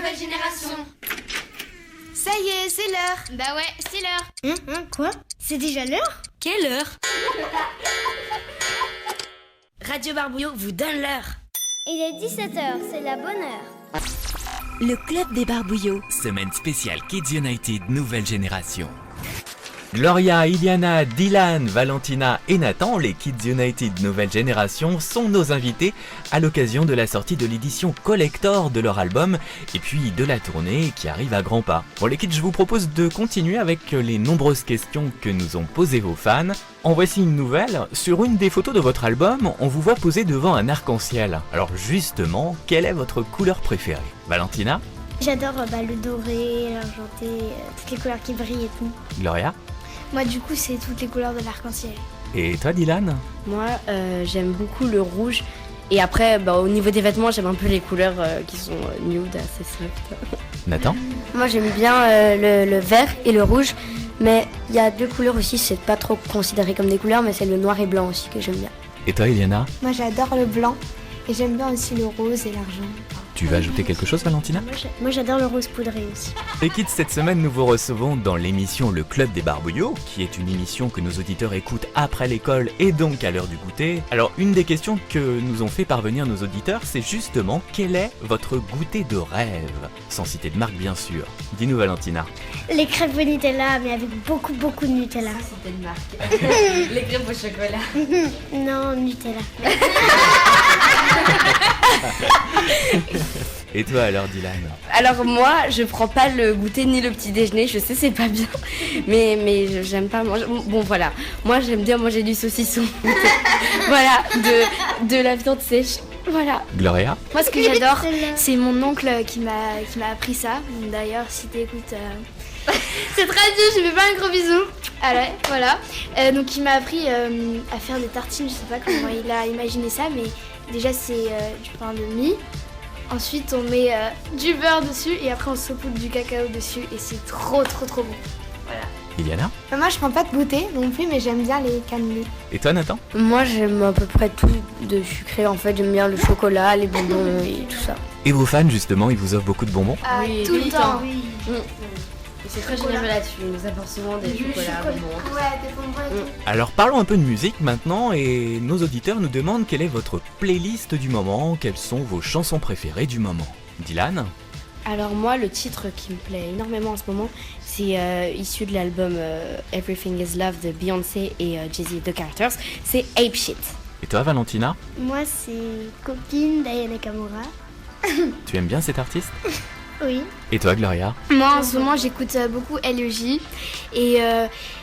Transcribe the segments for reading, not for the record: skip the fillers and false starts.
nouvelle génération. Ça y est, c'est l'heure. Bah ouais, c'est l'heure. Quoi? C'est déjà l'heure? Quelle heure? Radio Barbouillot vous donne l'heure. Il est 17h, c'est la bonne heure. Le club des Barbouillots. Semaine spéciale Kids United nouvelle génération. Gloria, Iliana, Dylan, Valentina et Nathan, les Kids United nouvelle génération, sont nos invités à l'occasion de la sortie de l'édition collector de leur album et puis de la tournée qui arrive à grands pas. Pour les kids, je vous propose de continuer avec les nombreuses questions que nous ont posées vos fans. En voici une nouvelle. Sur une des photos de votre album, on vous voit poser devant un arc-en-ciel. Alors justement, quelle est votre couleur préférée? Valentina? J'adore le doré, l'argenté, toutes les couleurs qui brillent et tout. Gloria? Moi, du coup, c'est toutes les couleurs de l'arc-en-ciel. Et toi, Dylan? Moi, j'aime beaucoup le rouge. Et après, au niveau des vêtements, j'aime un peu les couleurs qui sont nude, assez soft. Nathan? Moi, j'aime bien le vert et le rouge. Mais il y a deux couleurs aussi, c'est pas trop considéré comme des couleurs, mais c'est le noir et blanc aussi que j'aime bien. Et toi, Iliana? Moi, j'adore le blanc. Et j'aime bien aussi le rose et l'argent. Tu vas ajouter quelque chose, Valentina? Moi, j'adore le rose poudré aussi. Les kids, cette semaine, nous vous recevons dans l'émission Le Club des Barbouillots, qui est une émission que nos auditeurs écoutent après l'école et donc à l'heure du goûter. Alors, une des questions que nous ont fait parvenir nos auditeurs, c'est justement quel est votre goûter de rêve? Sans citer de marque, bien sûr. Dis-nous, Valentina. Les crêpes au Nutella, mais avec beaucoup de Nutella. C'était une marque. Les crêpes au chocolat. Non, Nutella. Et toi alors, Dylan? Alors moi, je prends pas le goûter ni le petit déjeuner, je sais c'est pas bien, mais j'aime pas manger. Bon voilà, moi j'aime bien manger du saucisson. Voilà, de la viande sèche. Voilà. Gloria? Moi, ce que j'adore, c'est mon oncle qui m'a appris ça. D'ailleurs, si t'écoutes... C'est très dur, je fais pas un gros bisou. Allez, voilà. Donc, il m'a appris à faire des tartines, je sais pas comment il a imaginé ça, mais déjà, c'est du pain de mie. Ensuite, on met du beurre dessus et après, on saupoudre du cacao dessus et c'est trop bon. Voilà. Iliana? Moi, je prends pas de goûter non plus, mais j'aime bien les cannelés. Et toi, Nathan? Moi, j'aime à peu près tout de sucré en fait. J'aime bien le chocolat, les bonbons et tout ça. Et vos fans, justement, ils vous offrent beaucoup de bonbons? Oui, tout le temps. Oui. C'est très généreux là-dessus, ils nous apportent souvent des chocolats, bonbons. Ouais, des bonbons et tout. Alors parlons un peu de musique maintenant et nos auditeurs nous demandent quelle est votre playlist du moment, quelles sont vos chansons préférées du moment. Dylan? Alors moi, le titre qui me plaît énormément en ce moment, c'est issu de l'album Everything Is Love de Beyoncé et Jay-Z The Carters, c'est Ape Shit. Et toi, Valentina? Moi, c'est Copine d'Aya Nakamura. Tu aimes bien cet artiste? Oui. Et toi, Gloria? Moi, en ce moment, j'écoute beaucoup LEJ et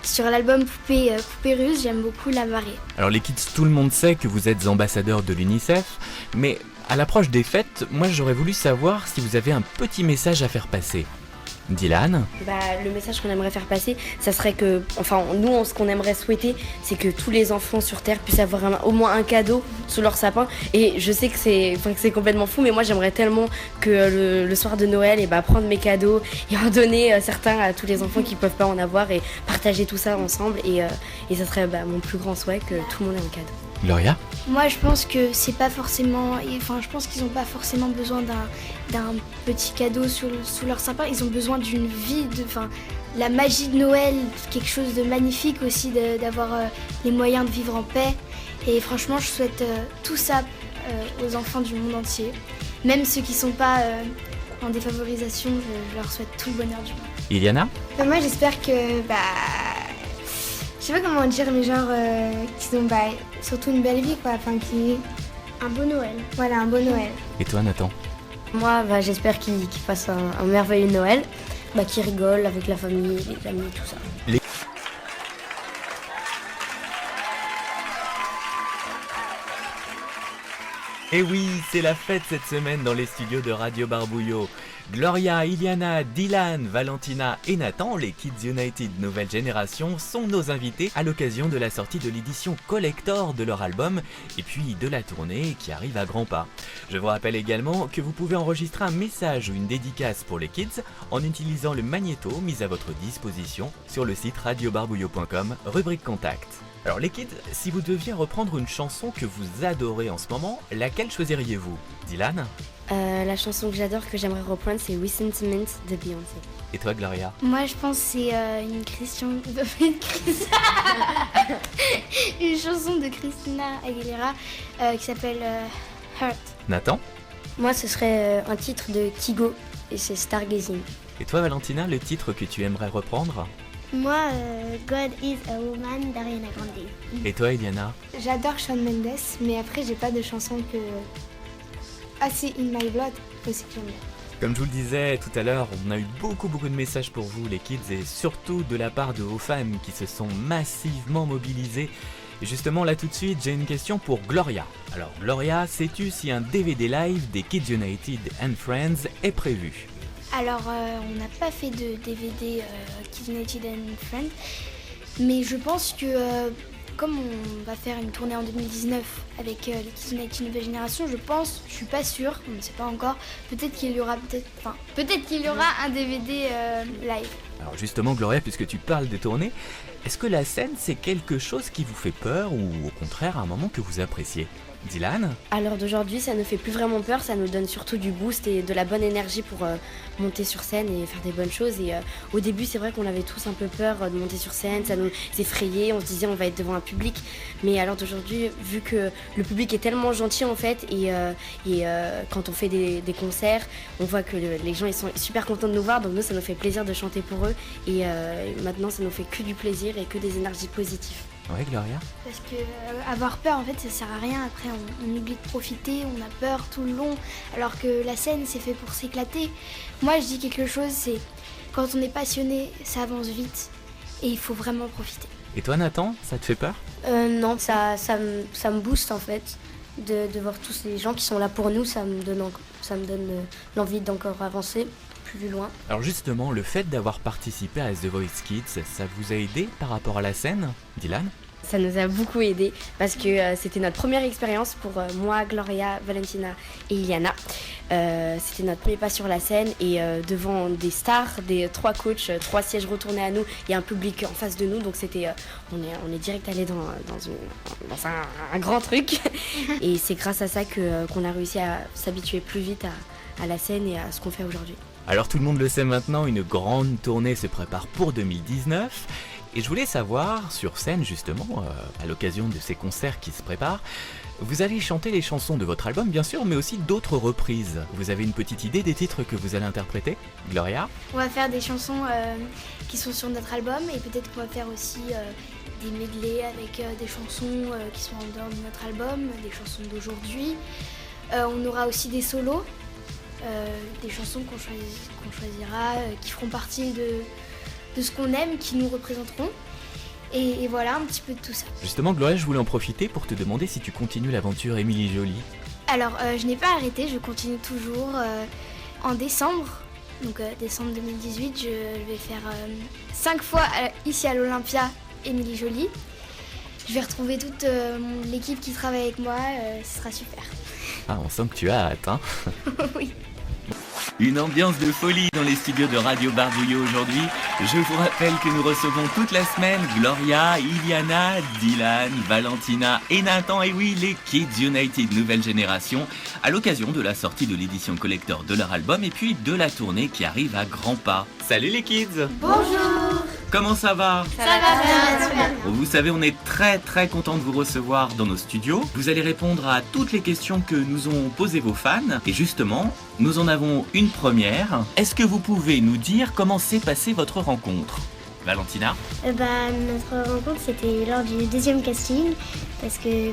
sur l'album Poupée Russe, j'aime beaucoup La Marée. Alors les kids, tout le monde sait que vous êtes ambassadeurs de l'UNICEF, mais à l'approche des fêtes, moi j'aurais voulu savoir si vous avez un petit message à faire passer. Dylan? Le message qu'on aimerait faire passer, ça serait que, nous, ce qu'on aimerait souhaiter, c'est que tous les enfants sur Terre puissent avoir au moins un cadeau sous leur sapin. Et je sais que c'est complètement fou, mais moi j'aimerais tellement que le soir de Noël, prendre mes cadeaux et en donner certains à tous les enfants qui peuvent pas en avoir et partager tout ça ensemble. Et ça serait mon plus grand souhait que tout le monde ait un cadeau. Gloria? Moi, je pense que c'est pas forcément... je pense qu'ils n'ont pas forcément besoin d'un petit cadeau sous leur sapin. Ils ont besoin d'une vie, la magie de Noël, quelque chose de magnifique aussi, d'avoir les moyens de vivre en paix. Et franchement, je souhaite tout ça aux enfants du monde entier. Même ceux qui sont pas en défavorisation, je leur souhaite tout le bonheur du monde. Iliana? Moi, j'espère que... je sais pas comment dire, mais genre qu'ils ont surtout une belle vie, quoi. Un beau Noël. Voilà, un beau Noël. Et toi, Nathan? Moi, j'espère qu'ils fassent un merveilleux Noël, qu'ils rigolent avec la famille, les amis, tout ça. Et oui, c'est la fête cette semaine dans les studios de Radio Barbouillot. Gloria, Iliana, Dylan, Valentina et Nathan, les Kids United nouvelle génération, sont nos invités à l'occasion de la sortie de l'édition collector de leur album et puis de la tournée qui arrive à grands pas. Je vous rappelle également que vous pouvez enregistrer un message ou une dédicace pour les kids en utilisant le magnéto mis à votre disposition sur le site radiobarbouillot.com, rubrique contact. Alors les kids, si vous deviez reprendre une chanson que vous adorez en ce moment, laquelle choisiriez-vous? Dylan? La chanson que j'adore, que j'aimerais reprendre, c'est We Sentiment de Beyoncé. Et toi, Gloria? Moi, je pense que c'est une chanson de Christina Aguilera qui s'appelle Hurt. Nathan? Moi, ce serait un titre de Kygo et c'est Stargazing. Et toi, Valentina, le titre que tu aimerais reprendre? Moi, God is a Woman d'Ariana Grande. Et toi, Eliana? J'adore Shawn Mendes, mais après, j'ai pas de chanson que. Ah, c'est In My Blood aussi que j'aime bien. Comme je vous le disais tout à l'heure, on a eu beaucoup de messages pour vous les kids et surtout de la part de vos fans qui se sont massivement mobilisés. Et justement là tout de suite j'ai une question pour Gloria. Alors Gloria, sais-tu si un DVD live des Kids United and Friends est prévu? Alors, on n'a pas fait de DVD Kids United and Friends, mais je pense que comme on va faire une tournée en 2019 avec les Kids United Nouvelle Génération, je suis pas sûre, on ne sait pas encore, peut-être qu'il y aura un DVD live. Alors justement Gloria, puisque tu parles de tournée, est-ce que la scène c'est quelque chose qui vous fait peur ou au contraire un moment que vous appréciez? Dylan? À l'heure d'aujourd'hui, ça ne fait plus vraiment peur, ça nous donne surtout du boost et de la bonne énergie pour monter sur scène et faire des bonnes choses. Et au début, c'est vrai qu'on avait tous un peu peur de monter sur scène, ça nous effrayait, on se disait on va être devant un public. Mais à l'heure d'aujourd'hui, vu que le public est tellement gentil en fait, et quand on fait des concerts, on voit que les gens ils sont super contents de nous voir, donc nous ça nous fait plaisir de chanter pour eux. Et maintenant, ça nous fait que du plaisir et que des énergies positives. Ouais, Gloria? Parce que avoir peur en fait ça sert à rien, après on oublie de profiter, on a peur tout le long, alors que la scène c'est fait pour s'éclater. Moi je dis quelque chose, c'est quand on est passionné ça avance vite et il faut vraiment profiter. Et toi Nathan, ça te fait peur? Non, ça me booste en fait de voir tous les gens qui sont là pour nous, ça me donne l'envie d'encore avancer plus loin. Alors justement, le fait d'avoir participé à The Voice Kids, ça vous a aidé par rapport à la scène, Dylan? Ça nous a beaucoup aidé parce que c'était notre première expérience pour moi, Gloria, Valentina et Iliana. C'était notre premier pas sur la scène et devant des stars, des 3 coachs, 3 sièges retournés à nous et un public en face de nous. Donc c'était, on est direct allé dans un grand truc et c'est grâce à ça qu'on a réussi à s'habituer plus vite à la scène et à ce qu'on fait aujourd'hui. Alors tout le monde le sait maintenant, une grande tournée se prépare pour 2019. Et je voulais savoir, sur scène justement, à l'occasion de ces concerts qui se préparent, vous allez chanter les chansons de votre album bien sûr, mais aussi d'autres reprises. Vous avez une petite idée des titres que vous allez interpréter, Gloria? On va faire des chansons qui sont sur notre album et peut-être qu'on va faire aussi des medleys avec des chansons qui sont en dehors de notre album, des chansons d'aujourd'hui. On aura aussi des solos, des chansons qu'on choisira, qui feront partie de ce qu'on aime, qui nous représenteront. Et voilà, un petit peu de tout ça. Justement, Gloria, je voulais en profiter pour te demander si tu continues l'aventure Émilie Jolie. Alors, je n'ai pas arrêté, je continue toujours. En décembre, donc décembre 2018, je vais faire 5 fois ici à l'Olympia Émilie Jolie. Je vais retrouver toute l'équipe qui travaille avec moi, ce sera super. Ah, on sent que tu as hâte, hein? Oui. Une ambiance de folie dans les studios de Radio Barbouillot aujourd'hui. Je vous rappelle que nous recevons toute la semaine Gloria, Iliana, Dylan, Valentina et Nathan. Et oui, les Kids United Nouvelle Génération, à l'occasion de la sortie de l'édition collector de leur album et puis de la tournée qui arrive à grands pas. Salut les kids! Bonjour! Comment ça va? Ça va bien. Vous savez, on est très content de vous recevoir dans nos studios. Vous allez répondre à toutes les questions que nous ont posées vos fans. Et justement, nous en avons une première. Est-ce que vous pouvez nous dire comment s'est passée votre rencontre? Valentina? Notre rencontre c'était lors du 2e casting parce que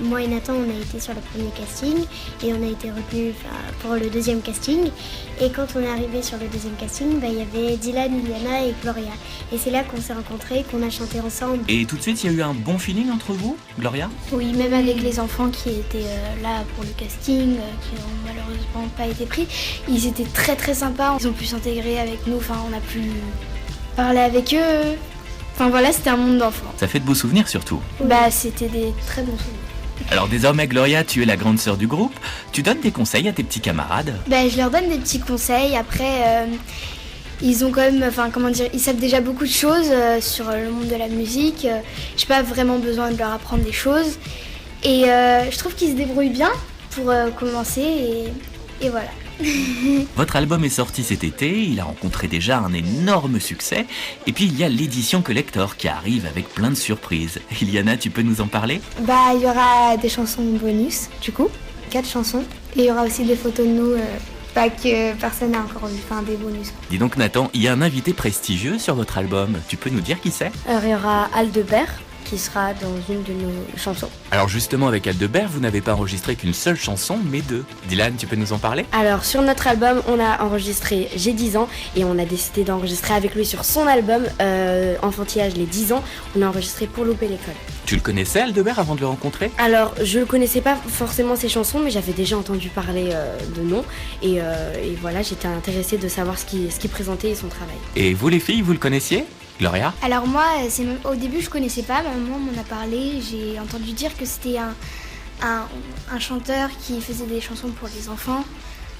moi et Nathan on a été sur le premier casting et on a été retenus pour le 2e casting et quand on est arrivé sur le 2e casting il y avait Dylan, Iliana et Gloria et c'est là qu'on s'est rencontrés, qu'on a chanté ensemble. Et tout de suite il y a eu un bon feeling entre vous, Gloria? Oui, même avec les enfants qui étaient là pour le casting, qui n'ont malheureusement pas été pris, ils étaient très sympas, ils ont pu s'intégrer avec nous, on a pu parler avec eux. Voilà, c'était un monde d'enfants. Ça fait de beaux souvenirs surtout. C'était des très bons souvenirs. Alors désormais Gloria, tu es la grande sœur du groupe. Tu donnes des conseils à tes petits camarades? Je leur donne des petits conseils. Après, ils ont quand même, ils savent déjà beaucoup de choses sur le monde de la musique. J'ai pas vraiment besoin de leur apprendre des choses. Et je trouve qu'ils se débrouillent bien pour commencer. Et Et voilà. Votre album est sorti cet été, il a rencontré déjà un énorme succès. Et puis il y a l'édition collector qui arrive avec plein de surprises. Iliana, tu peux nous en parler? Bah, il y aura des chansons bonus, du coup, 4 chansons. Et il y aura aussi des photos de nous, pas que personne n'a encore vu, enfin des bonus. Dis donc Nathan, il y a un invité prestigieux sur votre album. Tu peux nous dire qui c'est? Alors, il y aura Aldebert qui sera dans une de nos chansons. Alors justement avec Aldebert, vous n'avez pas enregistré qu'une seule chanson, mais 2. Dylan, tu peux nous en parler? Alors sur notre album, on a enregistré J'ai 10 ans et on a décidé d'enregistrer avec lui sur son album Enfantillage les 10 ans. On a enregistré Pour louper l'école. Tu le connaissais Aldebert avant de le rencontrer? Alors je ne connaissais pas forcément ses chansons, mais j'avais déjà entendu parler de nom et voilà, j'étais intéressée de savoir ce qu'il présentait et son travail. Et vous les filles, vous le connaissiez? Gloria? Alors moi, au début je connaissais pas, ma maman m'en a parlé, j'ai entendu dire que c'était un chanteur qui faisait des chansons pour les enfants.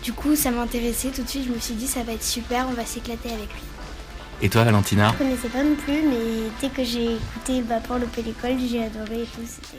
Du coup ça m'intéressait tout de suite, je me suis dit ça va être super, on va s'éclater avec lui. Et toi Valentina? Je connaissais pas non plus, mais dès que j'ai écouté Pour louper l'école, j'ai adoré et tout. C'était